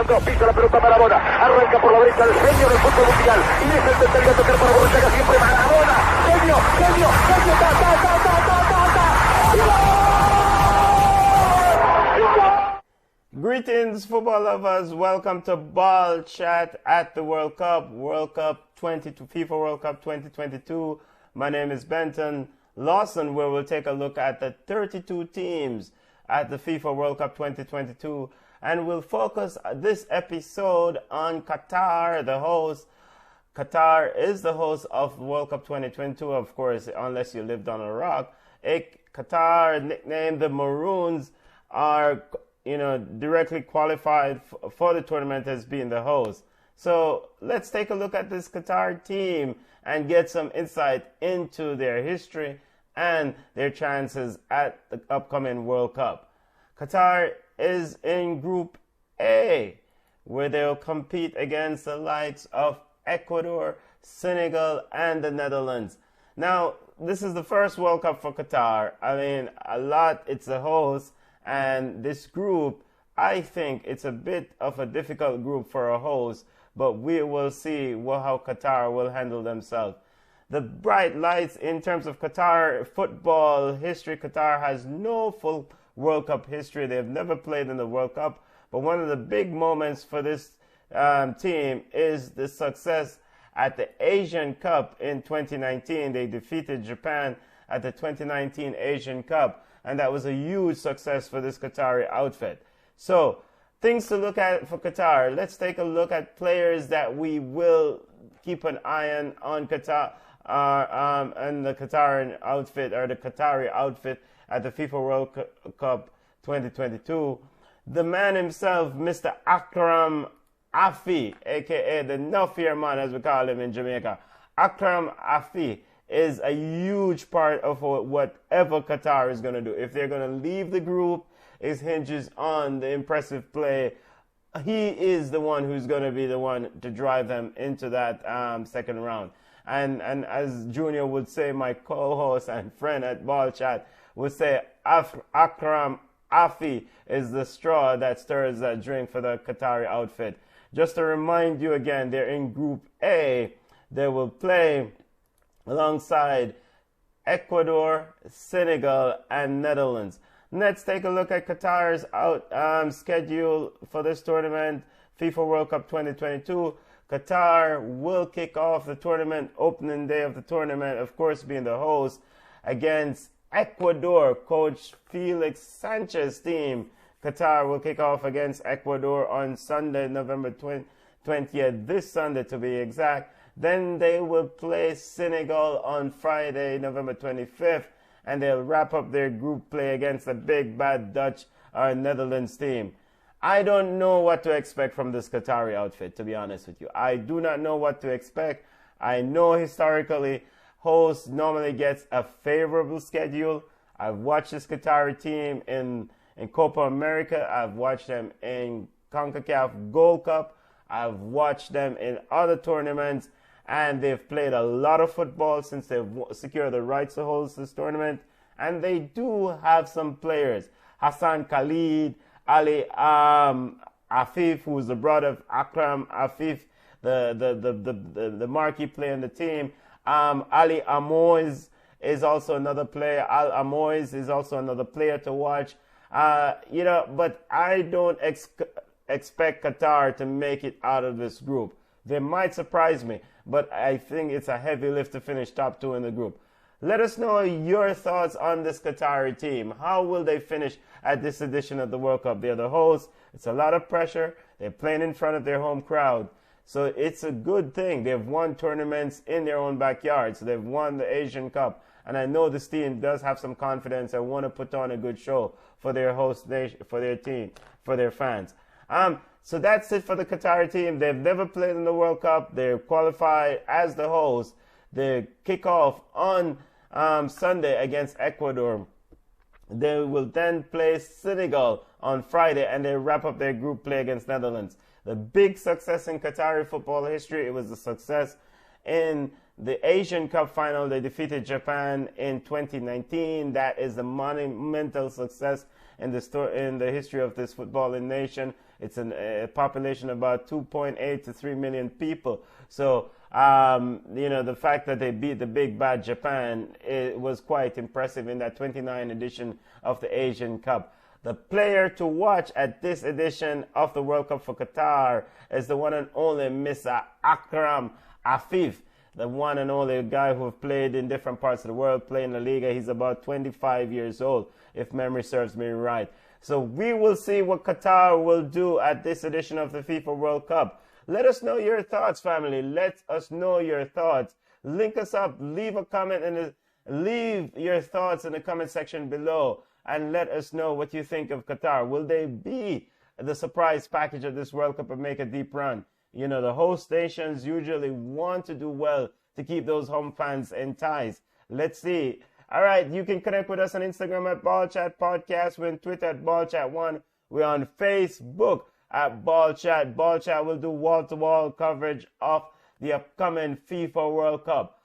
entró, pisa la pelota Maradona, arranca por la derecha el genio del fútbol mundial, y es el tercer a tocar para Borruchaga, siempre Maradona, genio, Greetings, football lovers. Welcome to Ball Chat at the World Cup, FIFA World Cup 2022. My name is Benton Lawson, where we'll take a look at the 32 teams at the FIFA World Cup 2022. And we'll focus this episode on Qatar, the host. Qatar is the host of World Cup 2022, of course, unless you lived on a rock. Qatar, nicknamed the Maroons, are directly qualified for the tournament as being the host. So let's take a look at this Qatar team and get some insight into their history and their chances at the upcoming World Cup. Qatar is in Group A, where they'll compete against the likes of Ecuador, Senegal, and the Netherlands. Now, this is the first World Cup for Qatar. I mean, it's a host. And this group, I think it's a bit of a difficult group for a host, but we will see how Qatar will handle themselves. The bright lights in terms of Qatar football history, Qatar has no full World Cup history. They've never played in the World Cup, but one of the big moments for this team is the success at the Asian Cup in 2019. They defeated Japan at the 2019 Asian Cup. And that was a huge success for this Qatari outfit. So, things to look at for Qatar. Let's take a look at players that we will keep an eye on Qatar and the Qatari outfit, or the Qatari outfit at the FIFA World Cup 2022. The man himself, Mr. Akram Afi, aka the Nuffier man, as we call him in Jamaica. Akram Afi is a huge part of whatever Qatar is going to do. If they're going to leave the group, it hinges on the impressive play. He is the one who's going to be the one to drive them into that second round. And as Junior would say, my co-host and friend at Ball Chat would say, Akram Afi is the straw that stirs that drink for the Qatari outfit. Just to remind you again, they're in Group A. They will play alongside Ecuador, Senegal, and Netherlands. Let's take a look at Qatar's schedule for this tournament, FIFA World Cup 2022. Qatar will kick off the tournament, opening day of the tournament, of course, being the host, against Ecuador. Coach Felix Sanchez's team, Qatar, will kick off against Ecuador on Sunday, November 20th, this Sunday to be exact. Then they will play Senegal on Friday, November 25th, and they'll wrap up their group play against the big bad Dutch or Netherlands team. I don't know what to expect from this Qatari outfit, to be honest with you. I do not know what to expect. I know historically, hosts normally gets a favorable schedule. I've watched this Qatari team in Copa America. I've watched them in CONCACAF Gold Cup. I've watched them in other tournaments. And they've played a lot of football since they've secured the rights to host this tournament. And they do have some players. Hassan Khalid, Ali Afif, who's the brother of Akram Afif, the marquee player in the team. Ali Amois is also another player. Al Amois is also another player to watch. But I don't expect Qatar to make it out of this group. They might surprise me, but I think it's a heavy lift to finish top two in the group. Let us know your thoughts on this Qatari team. How will they finish at this edition of the World Cup? They're the hosts. It's a lot of pressure. They're playing in front of their home crowd. So it's a good thing. They've won tournaments in their own backyard. So they've won the Asian Cup. And I know this team does have some confidence and want to put on a good show for their host nation, for their team, for their fans. So that's it for the Qatari team. They've never played in the World Cup. They're qualified as the host. They kick off on Sunday against Ecuador. They will then play Senegal on Friday, and they wrap up their group play against Netherlands. The big success in Qatari football history, it was a success in the Asian Cup final. They defeated Japan in 2019. That is a monumental success in the history of this footballing nation. It's a population of about 2.8 to 3 million people. So, the fact that they beat the big bad Japan, it was quite impressive in that 29th edition of the Asian Cup. The player to watch at this edition of the World Cup for Qatar is the one and only Mr. Akram Afif, the one and only guy who have played in different parts of the world, playing La Liga. He's about 25 years old, if memory serves me right. So we will see what Qatar will do at this edition of the FIFA World Cup. Let us know your thoughts, family. Let us know your thoughts. Link us up. Leave a comment and leave your thoughts in the comment section below. And let us know what you think of Qatar. Will they be the surprise package of this World Cup and make a deep run? The host nations usually want to do well to keep those home fans enticed. Let's see. All right, you can connect with us on Instagram at Ball Chat Podcast. We're on Twitter at Ball Chat 1. We're on Facebook at Ball Chat. Ball Chat will do wall-to-wall coverage of the upcoming FIFA World Cup.